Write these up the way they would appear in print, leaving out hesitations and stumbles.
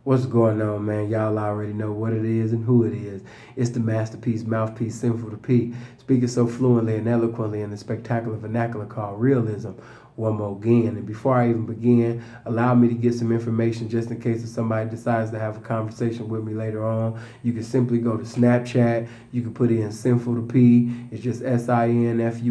What's going on, man? Y'all already know what it is and who it is. It's the masterpiece, mouthpiece, sinful to P, speaking so fluently and eloquently in the spectacular vernacular called realism. One more again. And before I even begin, allow me to get some information just in case if somebody decides to have a conversation with me later on. You can simply go to Snapchat. You can put in sinful to P. It's just SINFULTHEP.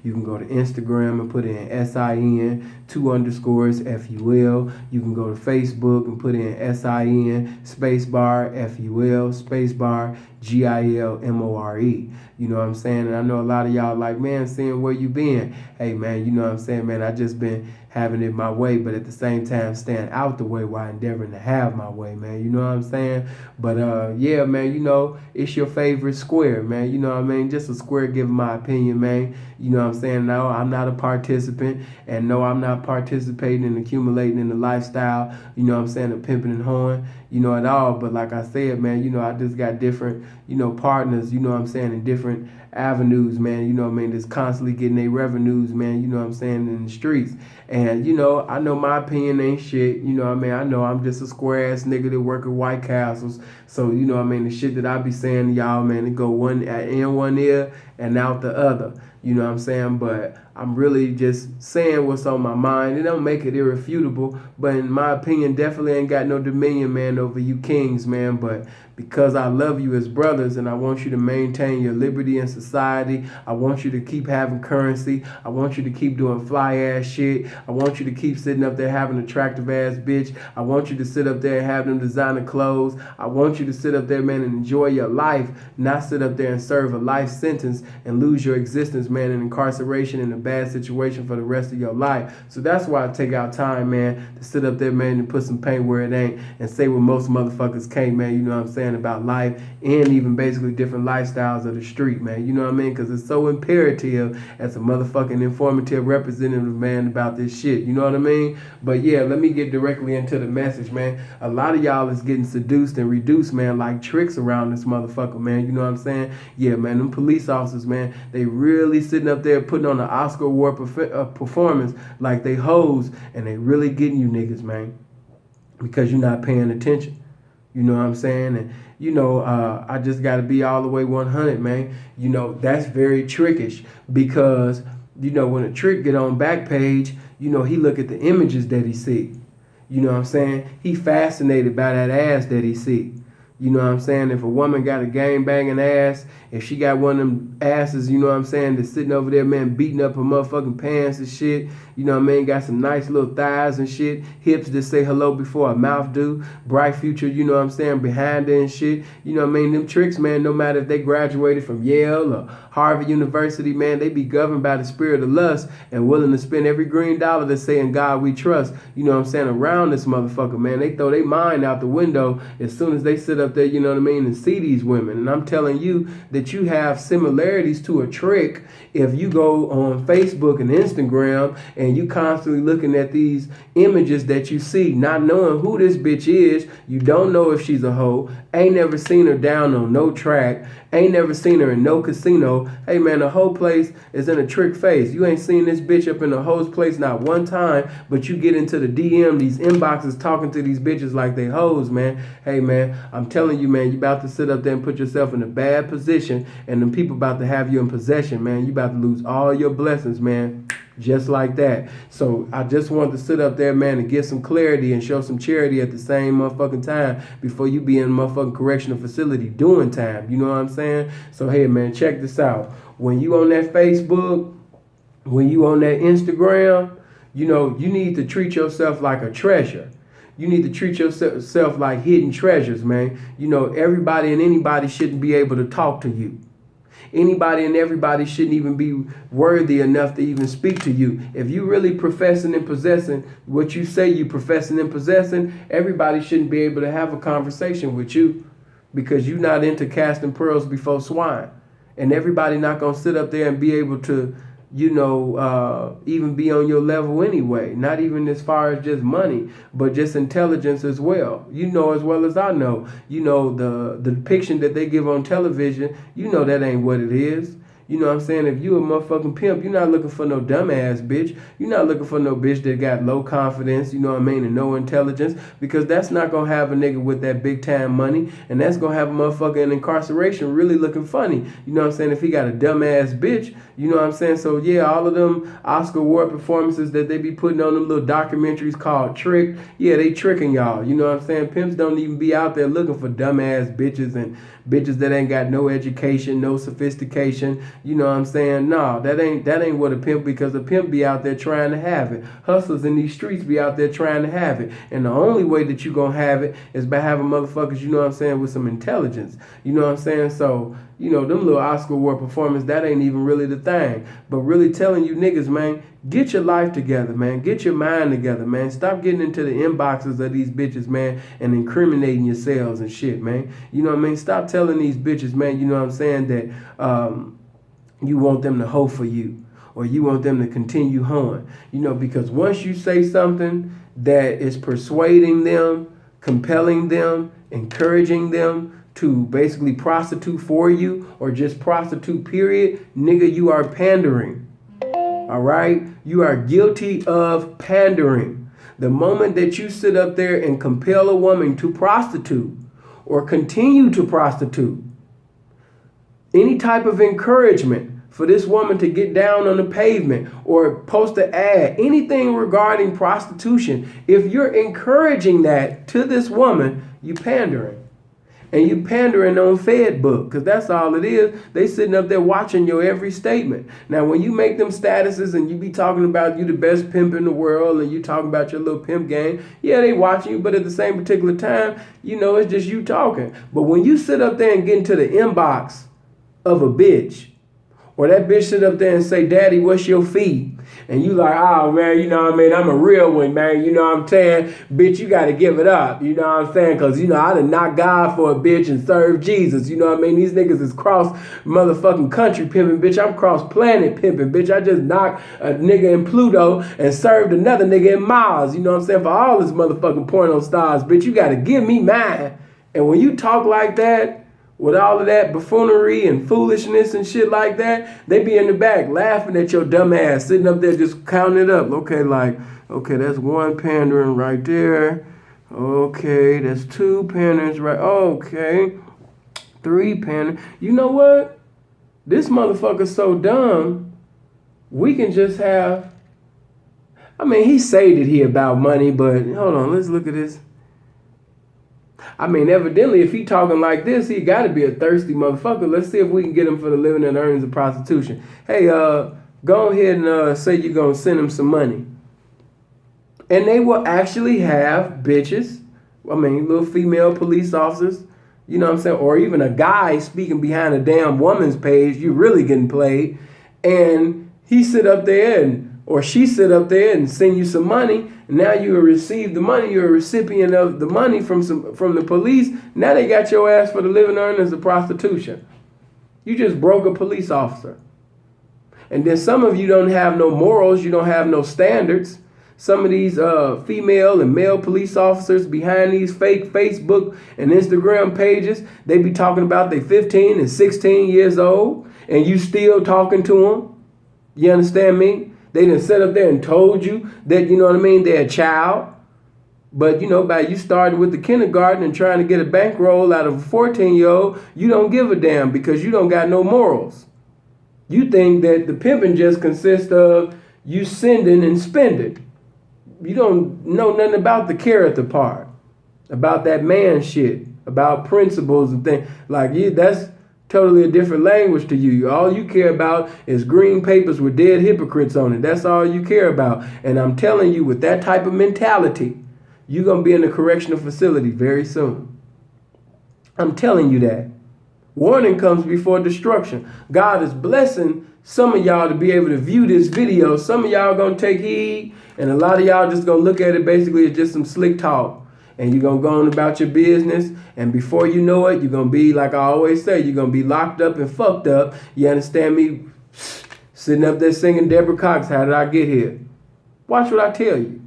You can go to Instagram and put in SIN 2 underscores FUL. You can go to Facebook and put in SIN spacebar FUL spacebar GILMORE. You know what I'm saying? And I know a lot of y'all like, man, seeing where you been. Hey, man, you know what I'm saying, man? I just been having it my way, but at the same time staying out the way while endeavoring to have my way, man. You know what I'm saying? But yeah, man, you know, it's your favorite square, man. You know what I mean? Just a square giving my opinion, man. You know what I'm saying? No, I'm not a participant, and no, I'm not participating and accumulating in the lifestyle, you know what I'm saying, of pimping and hoeing, you know, at all. But like I said, man, you know, I just got different, you know, partners, you know what I'm saying, in different avenues, man, you know what I mean, that's constantly getting their revenues, man, you know what I'm saying, in the streets. And, you know, I know my opinion ain't shit, you know what I mean, I know I'm just a square ass nigga that work at White Castles. So, you know what I mean, the shit that I be saying to y'all, man, it go in one ear and out the other. You know what I'm saying? But I'm really just saying what's on my mind. It don't make it irrefutable, but in my opinion, definitely ain't got no dominion, man, over you kings, man. But because I love you as brothers and I want you to maintain your liberty in society, I want you to keep having currency, I want you to keep doing fly ass shit, I want you to keep sitting up there having attractive ass bitch, I want you to sit up there and have them designer clothes, I want you to sit up there, man, and enjoy your life, not sit up there and serve a life sentence and lose your existence, man, in incarceration in a bad situation for the rest of your life. So that's why I take out time, man, to sit up there, man, and put some paint where it ain't and say what most motherfuckers can't, man, you know what I'm saying, about life and even basically different lifestyles of the street, man, you know what I mean, because it's so imperative as a motherfucking informative representative, man, about this shit, you know what I mean. But yeah, let me get directly into the message, man. A lot of y'all is getting seduced and reduced, man, like tricks around this motherfucker, man, you know what I'm saying. Yeah, man, them police officers, man, they really sitting up there putting on an Oscar award performance like they hoes, and they really getting you niggas, man, because you're not paying attention. You know what I'm saying? And, you know, I just got to be all the way 100, man. You know, that's very trickish because, you know, when a trick get on Backpage, you know, he look at the images that he see. You know what I'm saying? He fascinated by that ass that he see. You know what I'm saying? If a woman got a gang banging ass, if she got one of them asses, you know what I'm saying, that's sitting over there, man, beating up her motherfucking pants and shit, you know what I mean, got some nice little thighs and shit, hips that say hello before her mouth do, bright future, you know what I'm saying, behind her and shit, you know what I mean, them tricks, man, no matter if they graduated from Yale or Harvard University, man, they be governed by the spirit of lust and willing to spend every green dollar to say, in God we trust, you know what I'm saying, around this motherfucker, man. They throw their mind out the window as soon as they sit up there, you know what I mean, and see these women. And I'm telling you that you have similarities to a trick if you go on Facebook and Instagram and you constantly looking at these images that you see, not knowing who this bitch is. You don't know if she's a hoe, ain't never seen her down on no track, ain't never seen her in no casino. Hey man, the whole place is in a trick face. You ain't seen this bitch up in the hoe's place not one time, but you get into the DM, these inboxes, talking to these bitches like they hoes, man. Hey man, I'm telling you, man, you about to sit up there and put yourself in a bad position, and them people about to have you in possession, man. You about to lose all your blessings, man. Just like that. So I just wanted to sit up there, man, and get some clarity and show some charity at the same motherfucking time before you be in a motherfucking correctional facility doing time. You know what I'm saying? So hey, man, check this out. When you on that Facebook, when you on that Instagram, you know, you need to treat yourself like a treasure. You need to treat yourself like hidden treasures, man. You know, everybody and anybody shouldn't be able to talk to you. Anybody and everybody shouldn't even be worthy enough to even speak to you. If you really professing and possessing what you say you professing and possessing, everybody shouldn't be able to have a conversation with you because you're not into casting pearls before swine. And everybody not going to sit up there and be able to, you know, even be on your level anyway. Not even as far as just money, but just intelligence as well. You know as well as I know. You know, the depiction that they give on television, you know that ain't what it is. You know what I'm saying? If you a motherfucking pimp, you're not looking for no dumbass bitch. You're not looking for no bitch that got low confidence, you know what I mean, and no intelligence, because that's not gonna have a nigga with that big time money, and that's gonna have a motherfucker in incarceration really looking funny. You know what I'm saying? If he got a dumbass bitch, you know what I'm saying? So yeah, all of them Oscar award performances that they be putting on them little documentaries called Trick, yeah, they tricking y'all. You know what I'm saying? Pimps don't even be out there looking for dumbass bitches and bitches that ain't got no education, no sophistication. You know what I'm saying? No, that ain't what a pimp, because a pimp be out there trying to have it. Hustlers in these streets be out there trying to have it. And the only way that you gonna have it is by having motherfuckers, you know what I'm saying, with some intelligence. You know what I'm saying? So, you know, them little Oscar award performance, that ain't even really the thing. But really telling you niggas, man, get your life together, man. Get your mind together, man. Stop getting into the inboxes of these bitches, man, and incriminating yourselves and shit, man. You know what I mean? Stop telling these bitches, man, you know what I'm saying, that you want them to hoe for you, or you want them to continue hoeing. You know, because once you say something that is persuading them, compelling them, encouraging them to basically prostitute for you, or just prostitute period, nigga, you are pandering. All right? You are guilty of pandering. The moment that you sit up there and compel a woman to prostitute or continue to prostitute, any type of encouragement for this woman to get down on the pavement or post an ad, anything regarding prostitution, if you're encouraging that to this woman, you pandering. And you pandering on Fedbook, because that's all it is. They sitting up there watching your every statement. Now, when you make them statuses and you be talking about you the best pimp in the world and you talking about your little pimp game, yeah, they watching you, but at the same particular time, you know, it's just you talking. But when you sit up there and get into the inbox of a bitch, or that bitch sit up there and say, Daddy, what's your fee? And you like, oh, man, you know what I mean? I'm a real one, man. You know what I'm saying? Bitch, you got to give it up. You know what I'm saying? Because, you know, I done knock God for a bitch and serve Jesus. You know what I mean? These niggas is cross motherfucking country pimping, bitch. I'm cross planet pimping, bitch. I just knocked a nigga in Pluto and served another nigga in Mars. You know what I'm saying? For all this motherfucking porno stars, bitch, you got to give me mine. And when you talk like that, with all of that buffoonery and foolishness and shit like that, they be in the back laughing at your dumb ass, sitting up there just counting it up. Okay, like, okay, that's one pandering right there. Okay, that's two panderings right. Okay, three pandering. You know what? This motherfucker's so dumb, we can just have, I mean, he said it here about money, but hold on, let's look at this. I mean, evidently, if he talking like this, he got to be a thirsty motherfucker. Let's see if we can get him for the living and earnings of prostitution. Hey, go ahead and say you're going to send him some money. And they will actually have bitches, I mean, little female police officers, you know what I'm saying, or even a guy speaking behind a damn woman's page, you really getting played. And he sit up there or she sit up there and send you some money. And now you receive the money. You're a recipient of the money from the police. Now they got your ass for the living earnings of prostitution. You just broke a police officer. And then some of you don't have no morals. You don't have no standards. Some of these female and male police officers behind these fake Facebook and Instagram pages, they be talking about they 15 and 16 years old, and you still talking to them. You understand me? They done sat up there and told you that, you know what I mean, they're a child. But, you know, by you starting with the kindergarten and trying to get a bankroll out of a 14-year-old, you don't give a damn because you don't got no morals. You think that the pimping just consists of you sending and spending. You don't know nothing about the character part, about that man shit, about principles and things. Like, that's totally a different language to you. All you care about is green papers with dead hypocrites on it. That's all you care about. And I'm telling you, with that type of mentality, you're going to be in a correctional facility very soon. I'm telling you that. Warning comes before destruction. God is blessing some of y'all to be able to view this video. Some of y'all going to take heed, and a lot of y'all just going to look at it basically as just some slick talk. And you're going to go on about your business. And before you know it, you're going to be, like I always say, you're going to be locked up and fucked up. You understand me? Sitting up there singing Deborah Cox, How Did I Get Here? Watch what I tell you.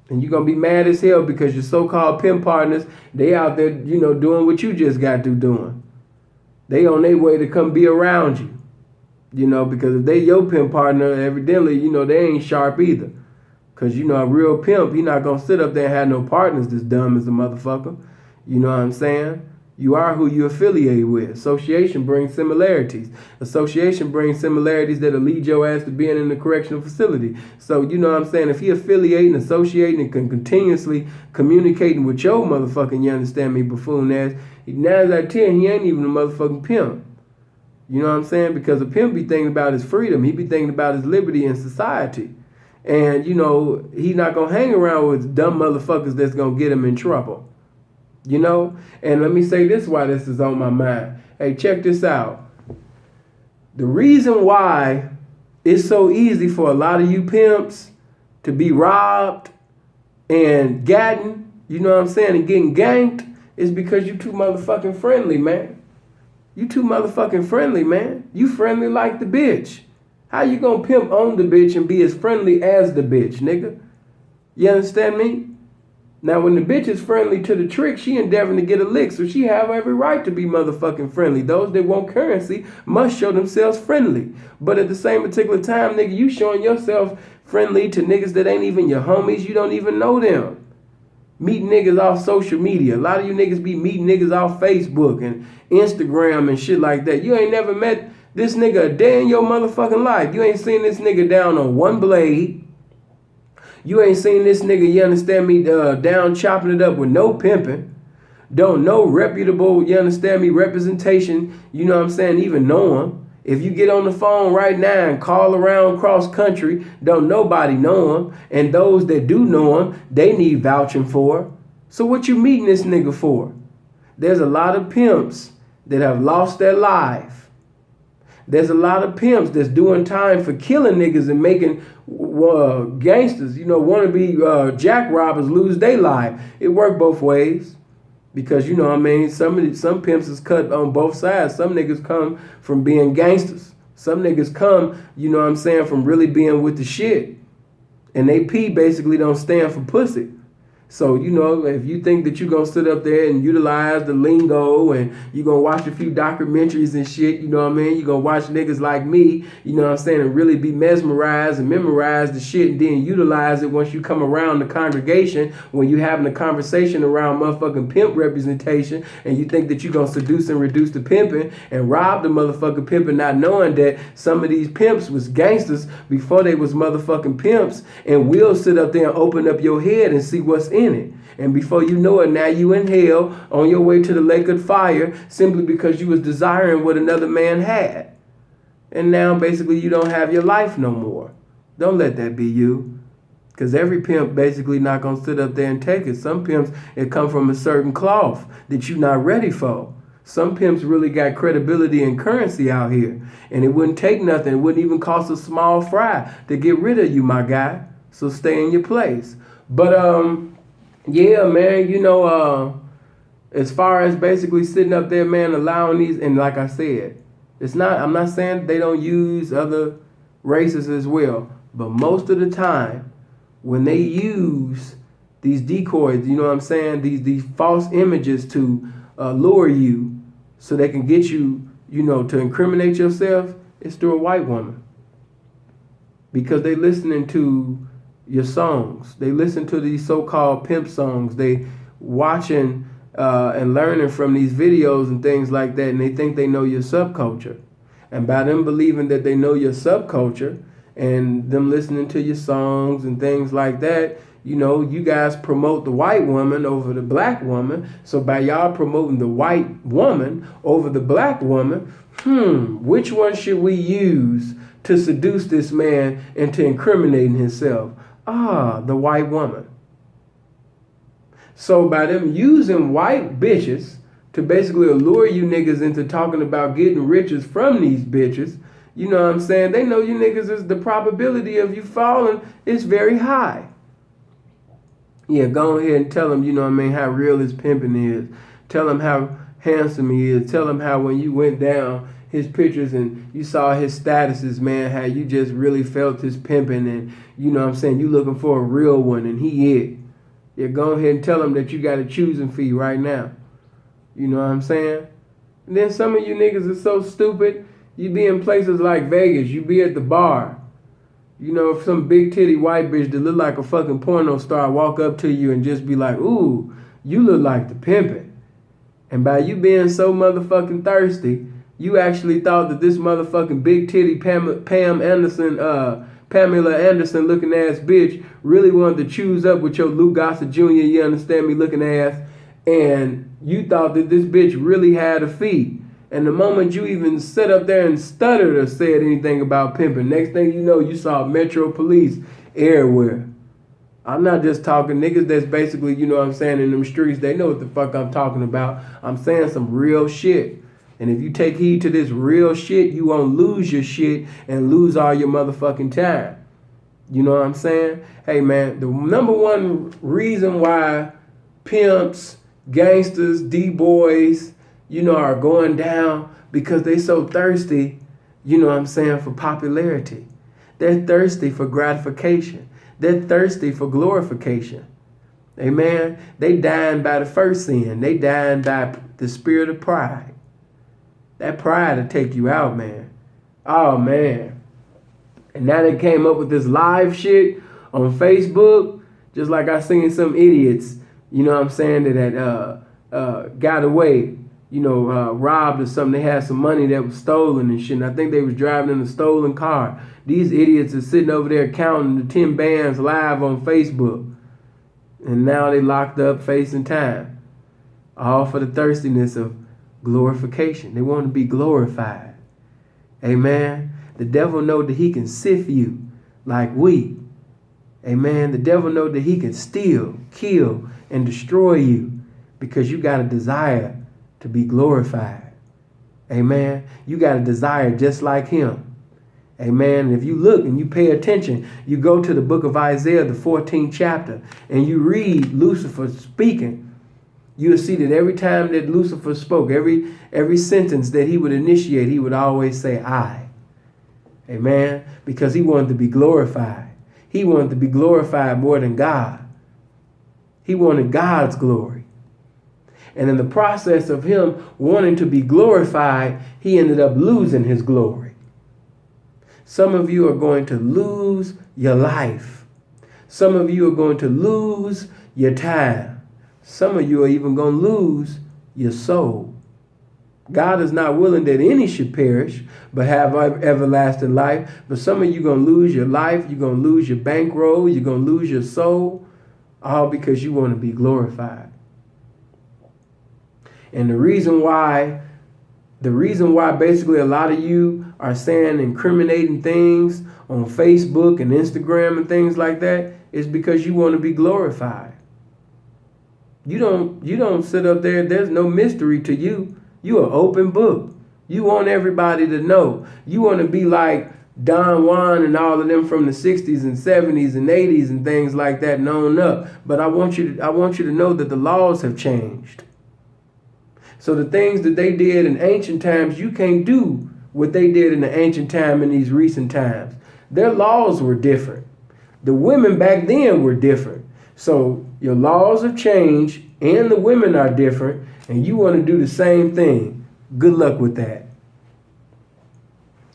And you're going to be mad as hell because your so-called pimp partners, they out there, you know, doing what you just got through doing. They on their way to come be around you. You know, because if they your pimp partner, evidently, you know, they ain't sharp either. Because, you know, a real pimp, he not going to sit up there and have no partners that's dumb as a motherfucker. You know what I'm saying? You are who you affiliate with. Association brings similarities. Association brings similarities that'll lead your ass to being in the correctional facility. So, you know what I'm saying? If he affiliating, associating, and continuously communicating with your motherfucking, you understand me, buffoon ass, 9 out of 10, he ain't even a motherfucking pimp. You know what I'm saying? Because a pimp be thinking about his freedom. He be thinking about his liberty in society. And, you know, he not going to hang around with dumb motherfuckers that's going to get him in trouble. You know? And let me say this why this is on my mind. Hey, check this out. The reason why it's so easy for a lot of you pimps to be robbed and gotten, you know what I'm saying, and getting ganked is because you too motherfucking friendly, man. You too motherfucking friendly, man. You friendly like the bitch. How you gonna pimp on the bitch and be as friendly as the bitch, nigga? You understand me? Now, when the bitch is friendly to the trick, she endeavoring to get a lick, so she have every right to be motherfucking friendly. Those that want currency must show themselves friendly. But at the same particular time, nigga, you showing yourself friendly to niggas that ain't even your homies. You don't even know them. Meet niggas off social media. A lot of you niggas be meeting niggas off Facebook and Instagram and shit like that. You ain't never met this nigga a day in your motherfucking life. You ain't seen this nigga down on one blade. You ain't seen this nigga, you understand me, down chopping it up with no pimping. Don't know reputable, you understand me, representation, you know what I'm saying, even know him. If you get on the phone right now and call around cross country, don't nobody know him. And those that do know him, they need vouching for. So what you meeting this nigga for? There's a lot of pimps that have lost their life. There's a lot of pimps that's doing time for killing niggas and making gangsters, you know, wannabe jack robbers lose their life. It worked both ways. Because, you know what I mean, some pimps is cut on both sides. Some niggas come from being gangsters. Some niggas come, you know what I'm saying, from really being with the shit. And they P basically don't stand for pussy. So, you know, if you think that you're going to sit up there and utilize the lingo and you're going to watch a few documentaries and shit, you know what I mean? You're going to watch niggas like me, you know what I'm saying, and really be mesmerized and memorize the shit and then utilize it once you come around the congregation when you're having a conversation around motherfucking pimp representation and you think that you're going to seduce and reduce the pimping and rob the motherfucking pimping, not knowing that some of these pimps was gangsters before they was motherfucking pimps, and we'll sit up there and open up your head and see what's in it. And before you know it, now you in hell on your way to the lake of fire simply because you was desiring what another man had. And now basically you don't have your life no more. Don't let that be you. Because every pimp basically not going to sit up there and take it. Some pimps, it come from a certain cloth that you're not ready for. Some pimps really got credibility and currency out here. And it wouldn't take nothing. It wouldn't even cost a small fry to get rid of you, my guy. So stay in your place. But, yeah, man, you know, as far as basically sitting up there, man, allowing these, and like I said, I'm not saying they don't use other races as well, but most of the time, when they use these decoys, you know what I'm saying, these false images to lure you so they can get you, you know, to incriminate yourself, it's through a white woman. Because they listening to your songs. They listen to these so-called pimp songs. They watching and learning from these videos and things like that, and they think they know your subculture. And by them believing that they know your subculture and them listening to your songs and things like that, you know, you guys promote the white woman over the black woman. So by y'all promoting the white woman over the black woman, which one should we use to seduce this man into incriminating himself? The white woman. So by them using white bitches to basically allure you niggas into talking about getting riches from these bitches, you know what I'm saying? They know you niggas is the probability of you falling is very high. Yeah, go ahead and tell them, you know what I mean, how real his pimping is. Tell him how handsome he is. Tell him how when you went down his pictures and you saw his statuses, man, how you just really felt his pimping and, you know what I'm saying, you looking for a real one and he it. Yeah, go ahead and tell him that you got a choosing fee right now. You know what I'm saying? And then some of you niggas are so stupid, you be in places like Vegas, you be at the bar. You know, if some big titty white bitch that look like a fucking porno star walk up to you and just be like, ooh, you look like the pimpin'. And by you being so motherfucking thirsty, you actually thought that this motherfucking big titty Pamela Anderson looking ass bitch really wanted to choose up with your Lou Gossett Jr., you understand me, looking ass. And you thought that this bitch really had a fee. And the moment you even sit up there and stuttered or said anything about pimping, next thing you know, you saw Metro Police everywhere. I'm not just talking niggas that's basically, you know what I'm saying, in them streets. They know what the fuck I'm talking about. I'm saying some real shit. And if you take heed to this real shit, you won't lose your shit and lose all your motherfucking time. You know what I'm saying? Hey, man, the number one reason why pimps, gangsters, D-boys, you know, are going down because they so thirsty, you know what I'm saying, for popularity. They're thirsty for gratification. They're thirsty for glorification. Amen. They dying by the first sin. They dying by the spirit of pride. That pride will take you out, man. Oh, man. And now they came up with this live shit on Facebook, just like I seen some idiots, you know what I'm saying, that got away, you know, robbed or something. They had some money that was stolen and shit. And I think they was driving in a stolen car. These idiots are sitting over there counting the 10 bands live on Facebook. And now they locked up facing time. All for the thirstiness of glorification. They want to be glorified. Amen. The devil know that he can sift you like wheat. Amen. The devil know that he can steal, kill, and destroy you because you got a desire to be glorified. Amen. You got a desire just like him. Amen. And if you look and you pay attention, you go to the book of Isaiah, the 14th chapter, and you read Lucifer speaking, you'll see that every time that Lucifer spoke, every sentence that he would initiate, he would always say, I. Amen. Because he wanted to be glorified. He wanted to be glorified more than God. He wanted God's glory. And in the process of him wanting to be glorified, he ended up losing his glory. Some of you are going to lose your life. Some of you are going to lose your time. Some of you are even going to lose your soul. God is not willing that any should perish, but have everlasting life. But some of you are going to lose your life. You're going to lose your bankroll. You're going to lose your soul, all because you want to be glorified. And the reason why basically a lot of you are saying incriminating things on Facebook and Instagram and things like that is because you want to be glorified. You don't sit up there. There's no mystery to you. You're an open book. You want everybody to know. You want to be like Don Juan and all of them from the 60s and 70s and 80s and things like that known up. But I want you to know that the laws have changed. So the things that they did in ancient times, you can't do what they did in the ancient time in these recent times. Their laws were different. The women back then were different. So your laws have changed and the women are different, and you want to do the same thing. Good luck with that.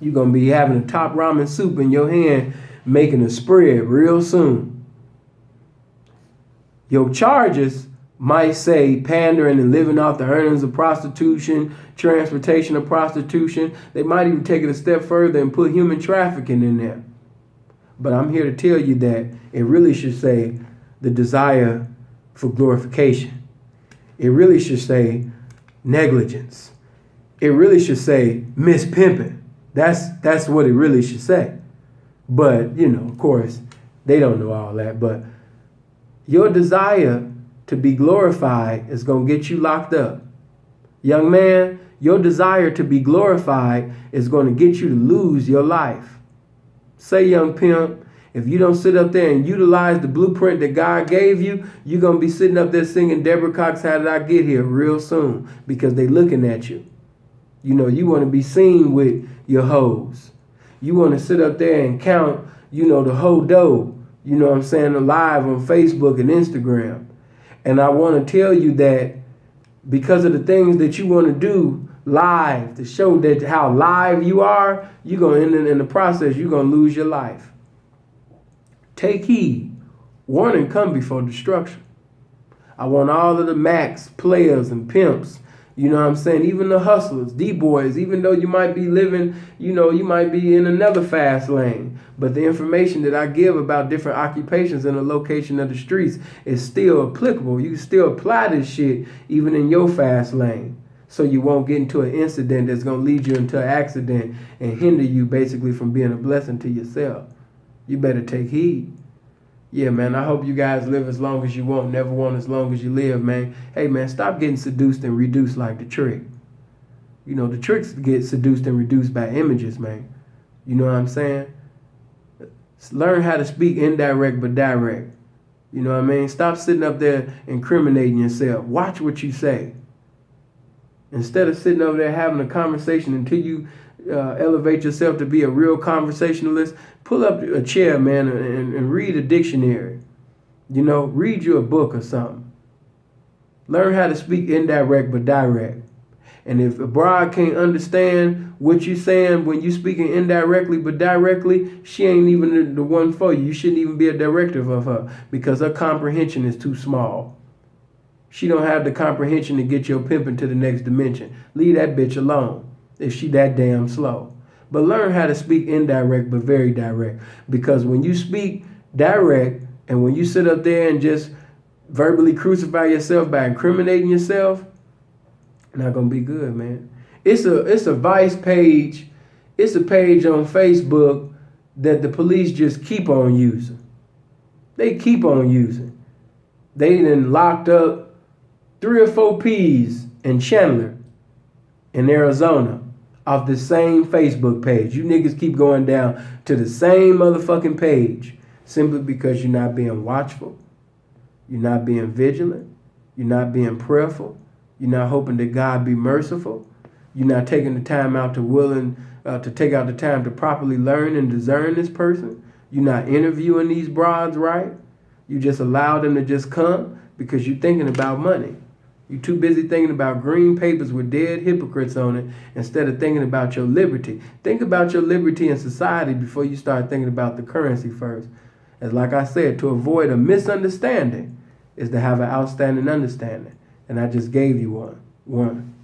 You're going to be having a top ramen soup in your hand, making a spread real soon. Your charges might say pandering and living off the earnings of prostitution, transportation of prostitution. They might even take it a step further and put human trafficking in there. But I'm here to tell you that it really should say the desire for glorification. It really should say negligence. It really should say mispimping. That's what it really should say. But, you know, of course, they don't know all that. But your desire to be glorified is going to get you locked up. Young man, your desire to be glorified is going to get you to lose your life. Say, young pimp, if you don't sit up there and utilize the blueprint that God gave you, you're going to be sitting up there singing Deborah Cox, How Did I Get Here real soon, because they looking at you. You know, you want to be seen with your hoes. You want to sit up there and count, you know, the hoe dough, you know what I'm saying, live on Facebook and Instagram. And I want to tell you that because of the things that you want to do live to show that how live you are, you're going to, in the process, you're going to lose your life. Take heed. Warning come before destruction. I want all of the Macs, players, and pimps, you know what I'm saying, even the hustlers, D-boys, even though you might be living, you might be in another fast lane, but the information that I give about different occupations and the location of the streets is still applicable. You can still apply this shit even in your fast lane, so you won't get into an incident that's going to lead you into an accident and hinder you basically from being a blessing to yourself. You better take heed. Yeah, man, I hope you guys live as long as you want, never want as long as you live, man. Hey, man, stop getting seduced and reduced like the trick. You know, the tricks get seduced and reduced by images, man. You know what I'm saying? Learn how to speak indirect but direct. You know what I mean? Stop sitting up there incriminating yourself. Watch what you say. Instead of sitting over there having a conversation until you elevate yourself to be a real conversationalist, pull up a chair, man, and read a dictionary. You know, read you a book or something. Learn how to speak indirect but direct. And if a bride can't understand what you're saying when you're speaking indirectly but directly, she ain't even the one for you. You shouldn't even be a directive of her because her comprehension is too small. She don't have the comprehension to get your pimping to the next dimension. Leave that bitch alone if she that damn slow. But learn how to speak indirect but very direct. Because when you speak direct and when you sit up there and just verbally crucify yourself by incriminating yourself, not gonna be good, man. It's a vice page. It's a page on Facebook that the police just keep on using. They keep on using. They done locked up 3 or 4 P's in Chandler in Arizona off the same Facebook page. You niggas keep going down to the same motherfucking page simply because you're not being watchful, you're not being vigilant, you're not being prayerful, you're not hoping that God be merciful, you're not taking the time out to take out the time to properly learn and discern this person, you're not interviewing these broads right, you just allow them to just come because you're thinking about money. You're too busy thinking about green papers with dead hypocrites on it instead of thinking about your liberty. Think about your liberty in society before you start thinking about the currency first. As like I said, to avoid a misunderstanding is to have an outstanding understanding. And I just gave you one.